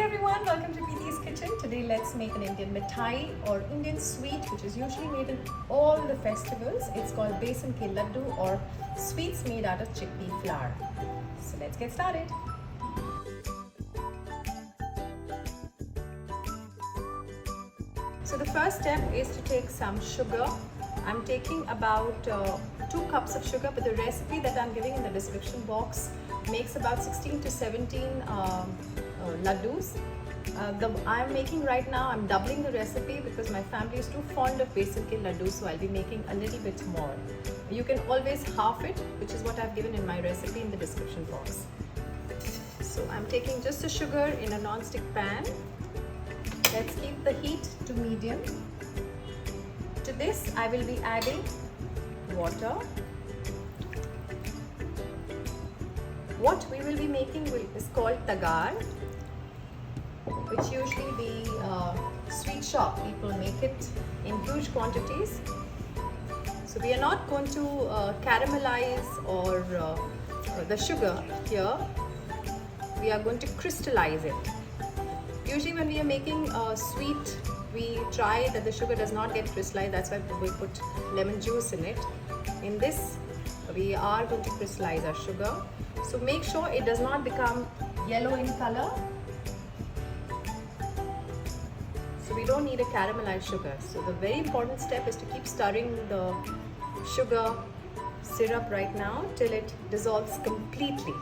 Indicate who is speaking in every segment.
Speaker 1: everyone, welcome to Preeti's Kitchen. Today let's make an Indian mithai or Indian sweet which is usually made in all the festivals. It's called Besan Ke laddoo or sweets made out of chickpea flour. So let's get started. So the first step is to take some sugar. I'm taking about 2 cups of sugar, but the recipe that I'm giving in the description box makes about 16 to 17 ladoos. I'm making right now, I'm doubling the recipe because my family is too fond of Besan Ke ladoos, so I'll be making a little bit more. You can always half it, which is what I've given in my recipe in the description box. So I'm taking just the sugar in a non-stick pan. Let's keep the heat to medium. To this I will be adding water. What we will be making is called tagar, which usually the sweet shop people make it in huge quantities. So we are not going to caramelize or the sugar here. We are going to crystallize it. Usually when we are making sweet, we try that the sugar does not get crystallized. That's why we put lemon juice in it. In this, we are going to crystallize our sugar. So make sure it does not become yellow in color. So we don't need a caramelized sugar. So the very important step is to keep stirring the sugar syrup right now till it dissolves completely.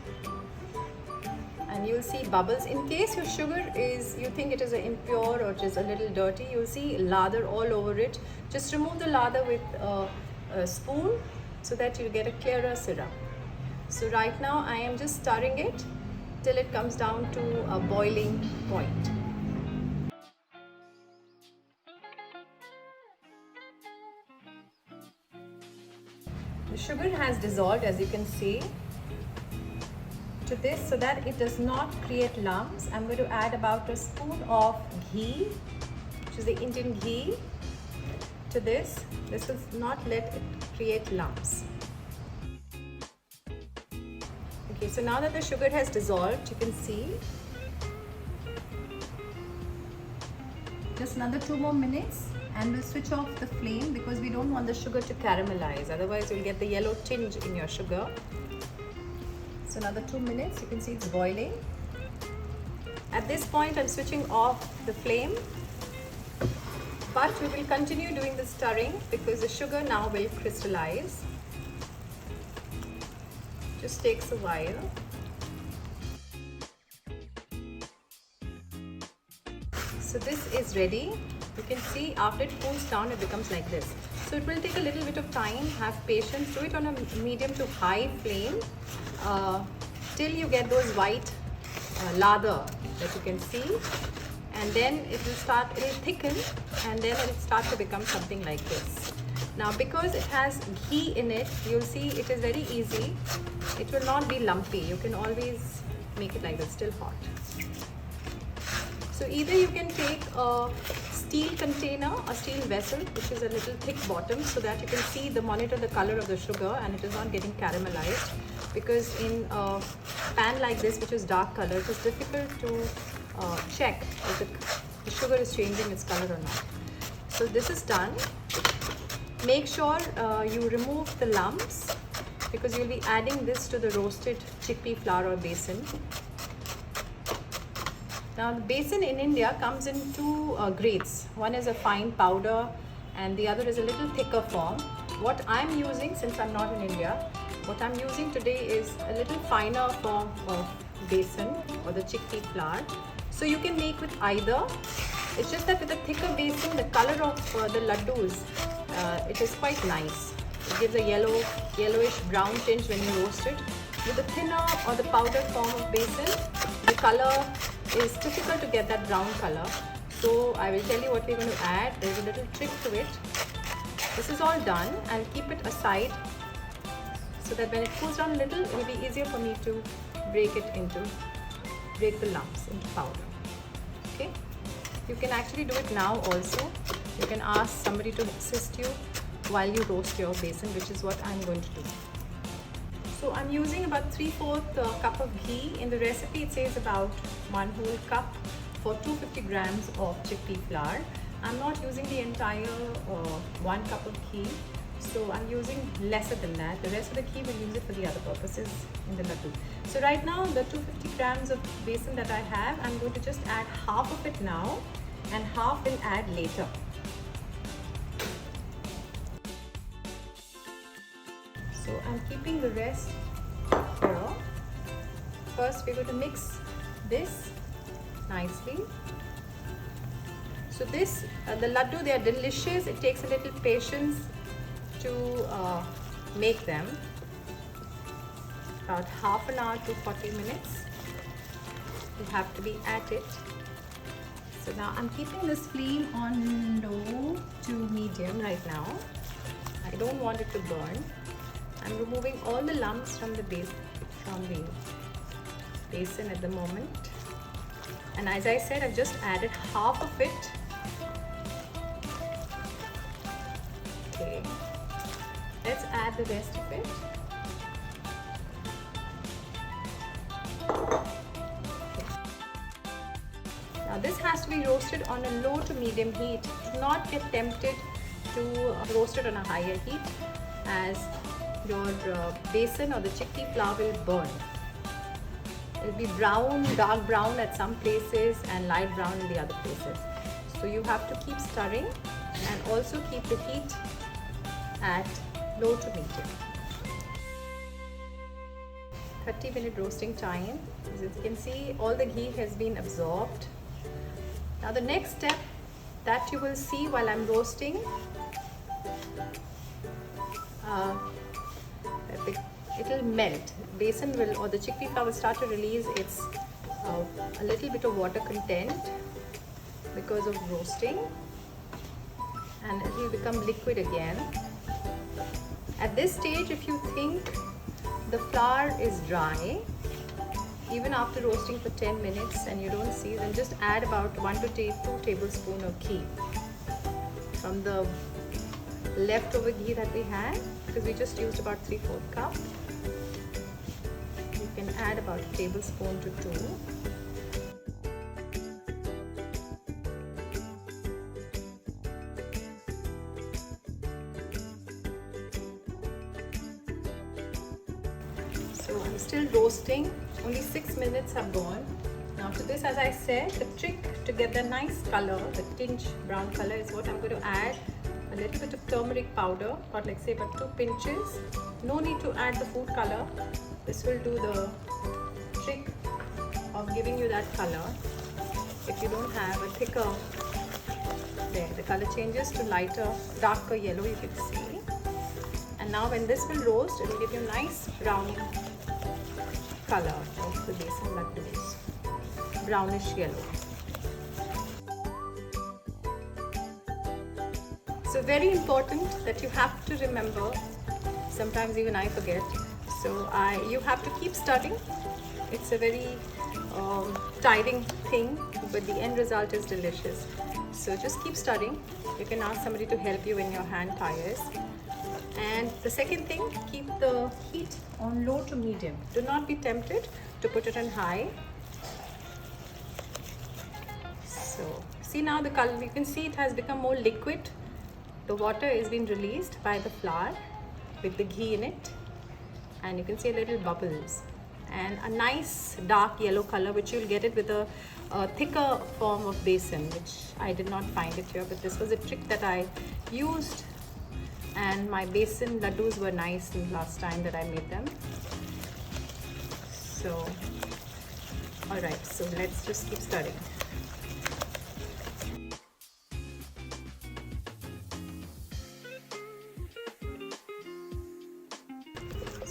Speaker 1: And you'll see bubbles. In case your sugar you think it is impure or just a little dirty, you'll see lather all over it. Just remove the lather with a spoon so that you get a clearer syrup. So right now I am just stirring it till it comes down to a boiling point. The sugar has dissolved, as you can see. To this, so that it does not create lumps, I'm going to add about a spoon of ghee, which is the Indian ghee, to this. This will not let it create lumps. Okay, so now that the sugar has dissolved, you can see. Just another 2 more minutes and we'll switch off the flame because we don't want the sugar to caramelize. Otherwise, you'll get the yellow tinge in your sugar. So another 2 minutes, you can see it's boiling. At this point, I'm switching off the flame, but we will continue doing the stirring because the sugar now will crystallize. Just takes a while. So this is ready. You can see after it cools down, it becomes like this. So it will take a little bit of time. Have patience. Do it on a medium to high flame till you get those white lather that you can see, and then it will thicken, and then it will start to become something like this. Now because it has ghee in it, you'll see it is very easy. It will not be lumpy. You can always make it like this, still hot. So either you can take a steel container, a steel vessel, which is a little thick bottom, so that you can monitor the color of the sugar and it is not getting caramelized. Because in a pan like this, which is dark color, it is difficult to check if the sugar is changing its color or not. So this is done. Make sure you remove the lumps because you'll be adding this to the roasted chickpea flour or besan. Now the besan in India comes in 2 grades. One is a fine powder and the other is a little thicker form. What I'm using, since I'm not in India, what I'm using today is a little finer form of besan or the chickpea flour. So you can make with either. It's just that with the thicker besan, the color of the ladoos, it is quite nice. It gives a yellowish brown tinge when you roast it. With the thinner or the powdered form of besan, the color is difficult to get that brown color. So I will tell you what we're going to add. There's a little trick to it. This is all done. I'll keep it aside so that when it cools down a little, it will be easier for me to break the lumps into powder. Okay? You can actually do it now also. You can ask somebody to assist you while you roast your besan, which is what I'm going to do. So I'm using about 3/4 cup of ghee. In the recipe it says about 1 whole cup. for 250 grams of chickpea flour. I'm not using the entire 1 cup of ghee, so I'm using lesser than that. The rest of the ghee we'll use it for the other purposes in the laddoo. So right now the 250 grams of besan that I have, I'm going to just add half of it now and half will add later. So I'm keeping the rest here. First we're going to mix this nicely. So this, the laddoo, they are delicious. It takes a little patience to make them. About half an hour to 40 minutes. You have to be at it. So now I'm keeping this flame on low to medium right now. I don't want it to burn. I'm removing all the lumps from the basin at the moment. And as I said, I've just added half of it. Okay, let's add the rest of it. Okay. Now this has to be roasted on a low to medium heat. Do not get tempted to roast it on a higher heat, as your besan or the chickpea flour will burn. It will be brown, dark brown at some places and light brown in the other places. So you have to keep stirring and also keep the heat at low to medium. 30-minute roasting time. As you can see, all the ghee has been absorbed. Now the next step that you will see while I'm roasting, it will melt. Besan will, or the chickpea flour will start to release its a little bit of water content because of roasting, and it will become liquid again. At this stage, if you think the flour is dry, even after roasting for 10 minutes and you don't see, then just add about 1 to 2 tablespoons of ghee from the leftover ghee that we had, because we just used about 3/4 cup. You can add about a tablespoon to 2. So I'm still roasting, only 6 minutes have gone. Now to this, as I said, the trick to get the nice color, the tinge brown color, is what I'm going to add a little bit of turmeric powder, or like say about 2 pinches. No need to add the food color. This will do the trick of giving you that color. If you don't have a thicker, there the color changes to lighter, darker yellow, you can see. And now when this will roast, it will give you a nice brown color of the besan laddoos, brownish yellow. So very important that you have to remember, sometimes even I forget, so you have to keep stirring. It's a very tiring thing, but the end result is delicious. So just keep stirring. You can ask somebody to help you when your hand tires. And the second thing, keep the heat on low to medium. Do not be tempted to put it on high. So see now the color, you can see it has become more liquid. The water is being released by the flour with the ghee in it, and you can see a little bubbles and a nice dark yellow color, which you'll get it with a thicker form of besan, which I did not find it here, but this was a trick that I used, and my besan laddoos were nice the last time that I made them. So alright, so let's just keep stirring.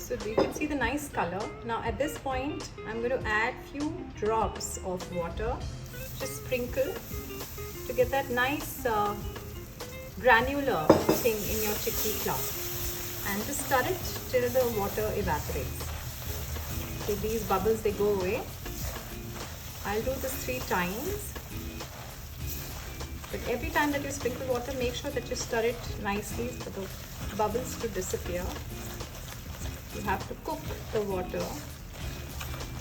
Speaker 1: So you can see the nice color. Now at this point, I'm going to add few drops of water, just sprinkle, to get that nice granular thing in your chickpea flour, and just stir it till the water evaporates. So these bubbles, they go away. I'll do this 3 times. But every time that you sprinkle water, make sure that you stir it nicely for the bubbles to disappear. You have to cook the water,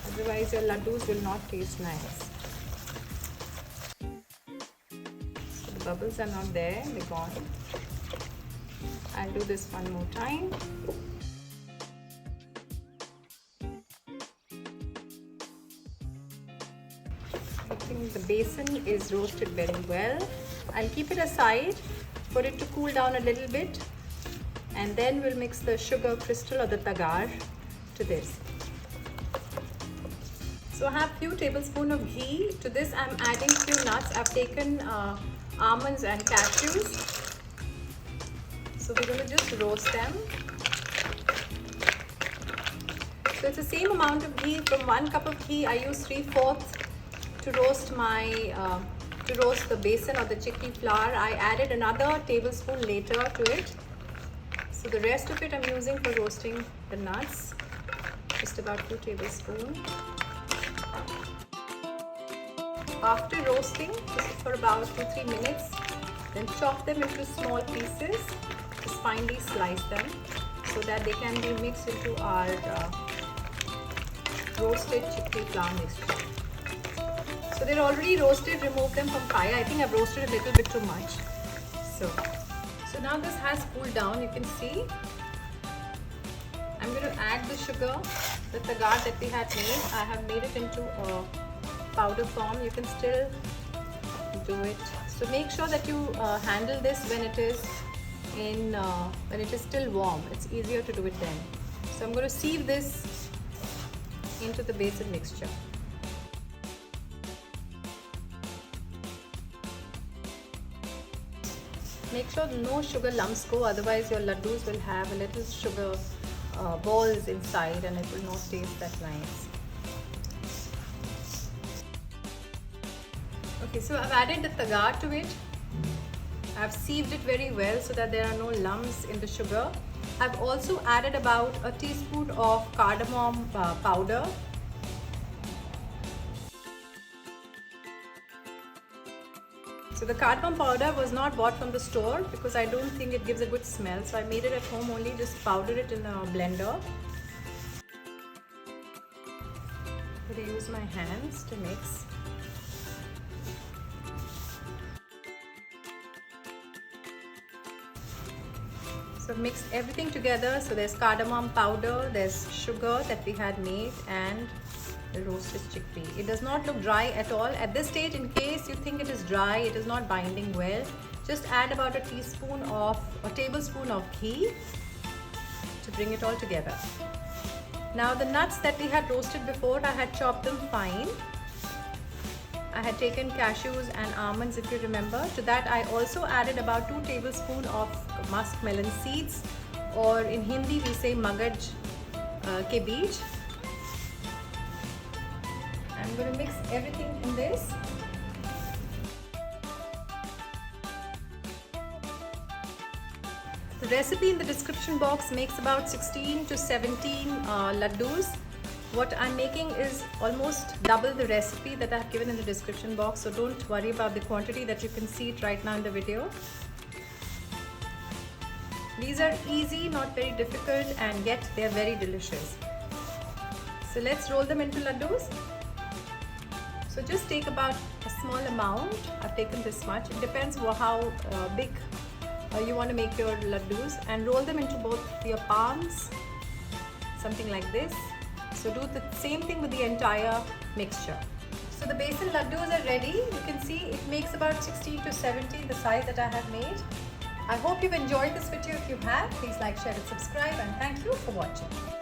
Speaker 1: otherwise your laddoos will not taste nice. bubbles are not there, they're gone. I'll do this one more time. I think the besan is roasted very well. I'll keep it aside for it to cool down a little bit, and then we'll mix the sugar crystal or the tagar to this. So I have few tablespoons of ghee. To this I'm adding few nuts. I've taken almonds and cashews. So we're going to just roast them. So it's the same amount of ghee. From 1 cup of ghee I use 3/4 to roast the besan or the chickpea flour. I added another tablespoon later to it. So the rest of it I'm using for roasting the nuts. Just about 2 tablespoons. After roasting, just for about 2-3 minutes, then chop them into small pieces. Just finely slice them so that they can be mixed into our roasted chickpea flour mixture. So they're already roasted. Remove them from fire. I think I've roasted a little bit too much. So now this has cooled down. You can see. I'm going to add the sugar, the tagar that we had made. I have made it into a powder form. You can still do it. So make sure that you handle this when it is still warm. It's easier to do it then. So I'm going to sieve this into the besan mixture. Make sure no sugar lumps go, otherwise your ladoos will have a little sugar balls inside and it will not taste that nice. Okay, so I've added the tagar to it. I've sieved it very well so that there are no lumps in the sugar. I've also added about a teaspoon of cardamom powder. So the cardamom powder was not bought from the store because I don't think it gives a good smell. So I made it at home only, just powdered it in a blender. I'm going to use my hands to mix. So mix everything together. So there's cardamom powder, there's sugar that we had made, and the roasted chickpea. It does not look dry at all. At this stage, in case you think it is dry, it is not binding well, just add about a tablespoon of ghee to bring it all together. Now the nuts that we had roasted before, I had chopped them fine. I had taken cashews and almonds, if you remember. To that I also added about 2 tablespoons of musk melon seeds, or in Hindi we say magaj ke beej. I'm going to mix everything in this. The recipe in the description box makes about 16 to 17 ladoos. What I'm making is almost double the recipe that I have given in the description box, so don't worry about the quantity that you can see it right now in the video. These are easy, not very difficult, and yet they are very delicious. So let's roll them into ladoos. So just take about a small amount. I've taken this much. It depends how big you want to make your ladoos, and roll them into both your palms, something like this. So do the same thing with the entire mixture. So the besan ladoos are ready. You can see it makes about 16 to 17, the size that I have made. I hope you've enjoyed this video. If you have, please like, share and subscribe, and thank you for watching.